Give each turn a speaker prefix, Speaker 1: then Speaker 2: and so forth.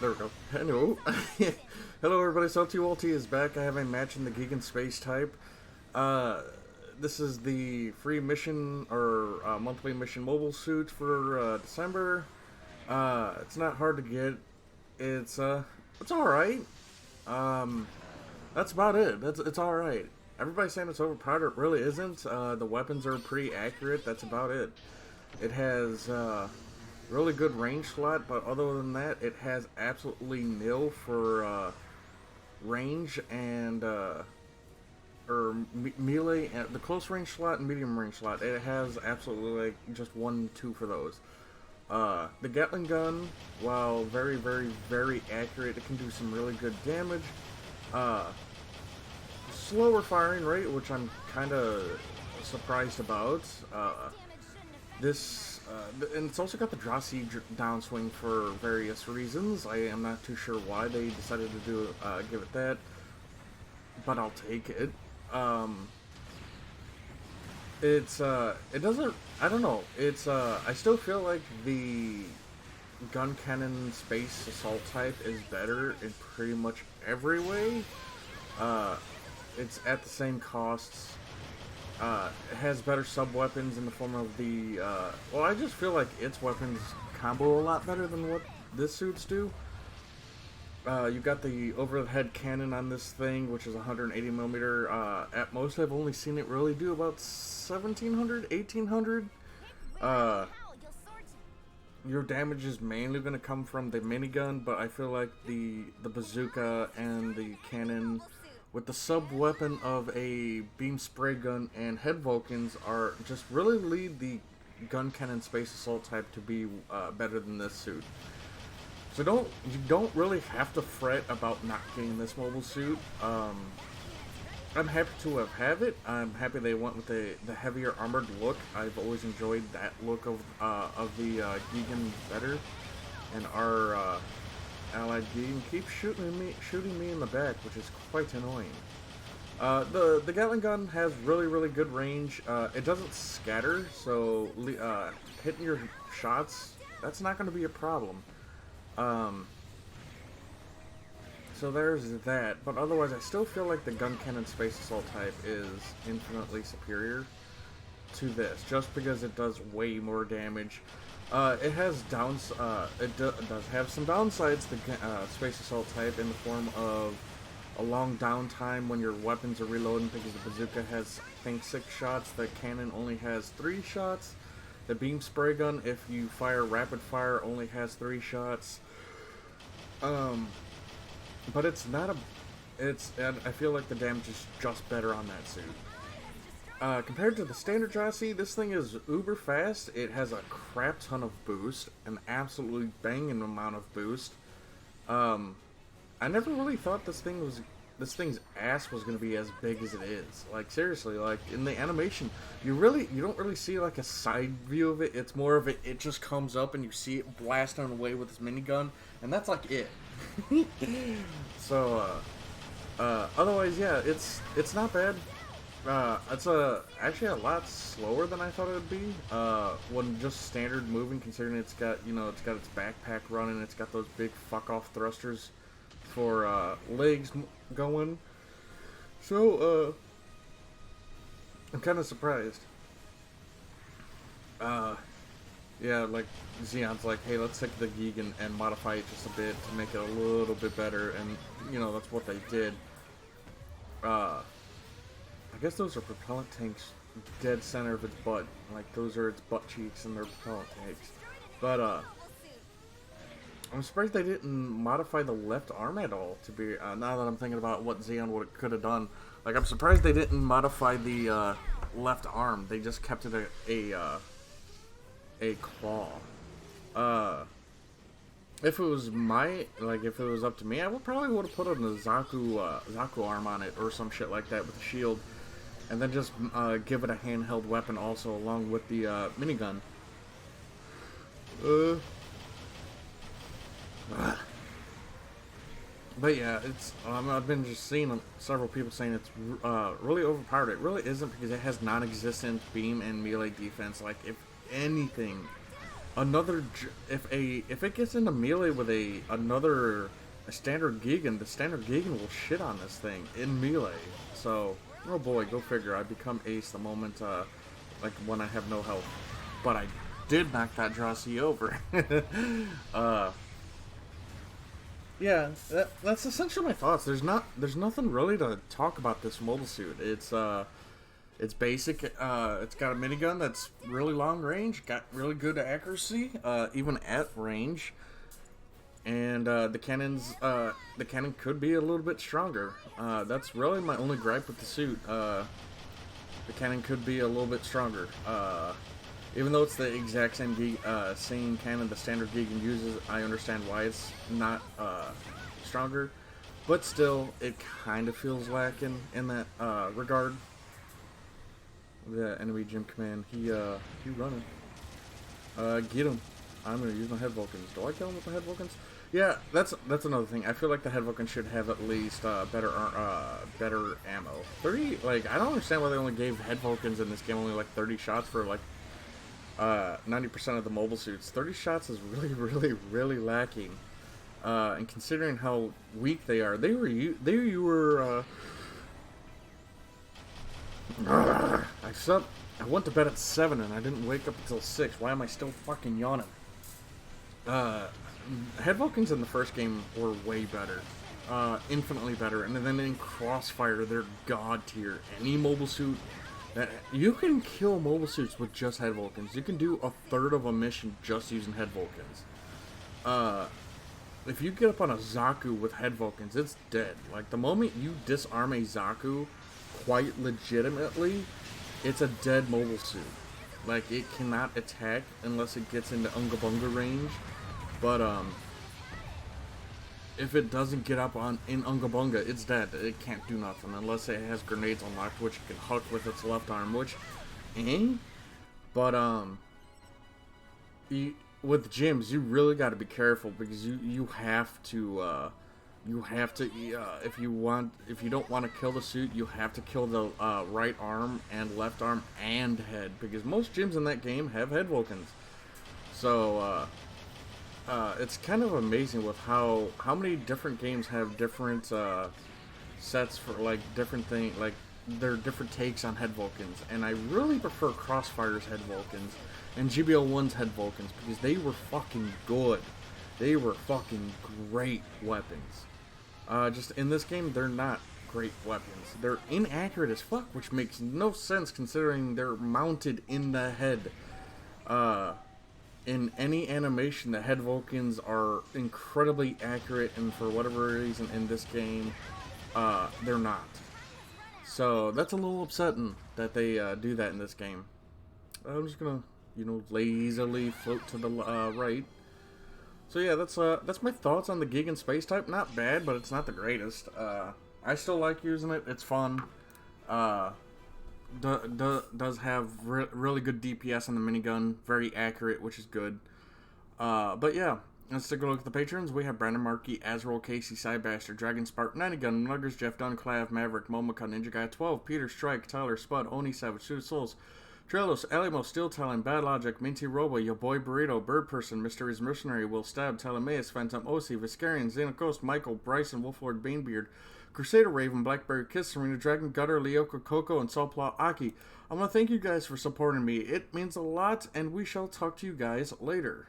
Speaker 1: There we go. Hello. Hello everybody, Salty is back. I have a match in the Gigan space type. This is the free mission, or monthly mission mobile suit for December. It's not hard to get. It's alright. That's about it. It's alright. Everybody's saying it's overpowered. It really isn't. The weapons are pretty accurate. That's about it. It has really good range slot, but other than that, it has absolutely nil for range and melee, and the close range slot and medium range slot. It has absolutely like just 1, 2 for those. The Gatling gun, while very, very, very accurate, it can do some really good damage. Slower firing rate, which I'm kind of surprised about. And it's also got the draw C downswing for various reasons. I am not too sure why they decided to do give it that, but I'll take it. It doesn't. I don't know. I still feel like the gun cannon space assault type is better in pretty much every way. It's at the same costs. It has better sub-weapons in the form of the, well, I just feel like its weapons combo a lot better than what this suits do. You got the overhead cannon on this thing, which is 180mm. At most, I've only seen it really do about 1700, 1800. Your damage is mainly going to come from the minigun, but I feel like the bazooka and the cannon with the sub-weapon of a beam spray gun and head Vulcans are just really lead the gun cannon space assault type to be better than this suit. So you don't really have to fret about not getting this mobile suit. I'm happy to have it. I'm happy they went with the heavier armored look. I've always enjoyed that look of the Gigan better, and our allied Gigan keeps shooting me in the back, which is quite annoying. The Gatling gun has really, really good range. It doesn't scatter, so hitting your shots, that's not going to be a problem. So there's that, but otherwise I still feel like the gun cannon space assault type is infinitely superior to this, just because it does way more damage. It has it does have some downsides, the space assault type, in the form of a long downtime when your weapons are reloading, because the bazooka has, I think, 6 shots, the cannon only has 3 shots, the beam spray gun, if you fire rapid fire, only has 3 shots. But it's not and I feel like the damage is just better on that suit. Compared to the standard chassis, this thing is uber fast. It has a crap ton of boost, an absolutely banging amount of boost. I never really thought this thing's ass was gonna be as big as it is. Like, seriously, like in the animation, you don't really see like a side view of it. It's more of it just comes up and you see it blasting away with this minigun, and that's like it. So otherwise, yeah, it's not bad. It's actually a lot slower than I thought it would be. When just standard moving, considering it's got its backpack running, it's got those big fuck off thrusters for legs going. So I'm kind of surprised. Yeah, like Xeon's like, hey, let's take the Gigan and modify it just a bit to make it a little bit better, and that's what they did. I guess those are propellant tanks dead center of its butt. Like, those are its butt cheeks and they're propellant tanks. But I'm surprised they didn't modify the left arm at all, to be now that I'm thinking about what Xeon could have done. Like, I'm surprised they didn't modify the left arm. They just kept it a claw. If it was if it was up to me, I probably would have put a Zaku arm on it or some shit like that with a shield, and then just give it a handheld weapon also along with the minigun. But yeah, I've been just seeing several people saying it's really overpowered. It really isn't, because it has non-existent beam and melee defense. Like, if anything, if it gets into melee with a standard Gigan, the standard Gigan will shit on this thing in melee. So, oh boy, go figure. I become ace the moment, like when I have no health. But I did knock that draw C over. Yeah, that's essentially my thoughts. There's nothing really to talk about this mobile suit. It's basic. It's got a minigun that's really long range, got really good accuracy, even at range. And the cannon could be a little bit stronger. That's really my only gripe with the suit. The cannon could be a little bit stronger. Even though it's the exact same cannon the standard Gigan uses, I understand why it's not stronger. But still, it kind of feels lacking in that regard. The enemy gym command, he running. Get him. I'm gonna use my head Vulcans. Do I kill him with the head Vulcans? Yeah, that's another thing. I feel like the head Vulcan should have at least better ammo. 30, like, I don't understand why they only gave head Vulcans in this game only like 30 shots for like 90% of the mobile suits. 30 shots is really lacking. And considering how weak they are, you were I went to bed at 7 and I didn't wake up until 6. Why am I still fucking yawning? Head Vulcans in the first game were way better. Infinitely better. And then in Crossfire, they're god tier. Any mobile suit you can kill mobile suits with just head Vulcans. You can do a third of a mission just using head Vulcans. If you get up on a Zaku with head Vulcans, it's dead. Like, the moment you disarm a Zaku, quite legitimately, it's a dead mobile suit. Like, it cannot attack unless it gets into Unga Bunga range. But, if it doesn't get up in Unga Bunga, it's dead. It can't do nothing unless it has grenades unlocked, which it can huck with its left arm, which, But, with gyms, you really got to be careful because you have to, if you don't want to kill the suit, you have to kill the right arm and left arm and head, because most gyms in that game have head Vulcans. So, it's kind of amazing with how many different games have different sets for like different things, like their different takes on head Vulcans, and I really prefer Crossfire's head Vulcans and GBL1's head Vulcans because they were fucking good. They were fucking great weapons. Just in this game, they're not great weapons. They're inaccurate as fuck, which makes no sense considering they're mounted in the head. In any animation, the head Vulcans are incredibly accurate, and for whatever reason in this game, they're not. So that's a little upsetting that they do that in this game. I'm just gonna, lazily float to the right. So yeah, that's my thoughts on the Gigan space type. Not bad, but it's not the greatest. I still like using it. It's fun. Does have really good DPS on the minigun, very accurate, which is good. But yeah, let's take a look at the patrons. We have Brandon Markey, Azrael, Casey, Cybaster, Dragon Spark, 90 Gun, Nuggers, Jeff Dunn, Clav, Maverick, Momaka, Ninja Guy 12, Peter Strike, Tyler, Spud, Oni Savage, Suit Souls, Trelos, Alimo, Steel Talon, Bad Logic, Minty Robo, Your Boy Burrito, Bird Person, Mystery's Mercenary, Will Stab, Telemeus, Phantom Osi, Viscarian, Xenoghost, Michael, Bryson, Wolflord, Banebeard, Crusader Raven, Blackberry Kiss, Serena Dragon, Gutter, Lyoko, Coco, and Sawplow Aki. I want to thank you guys for supporting me. It means a lot, and we shall talk to you guys later.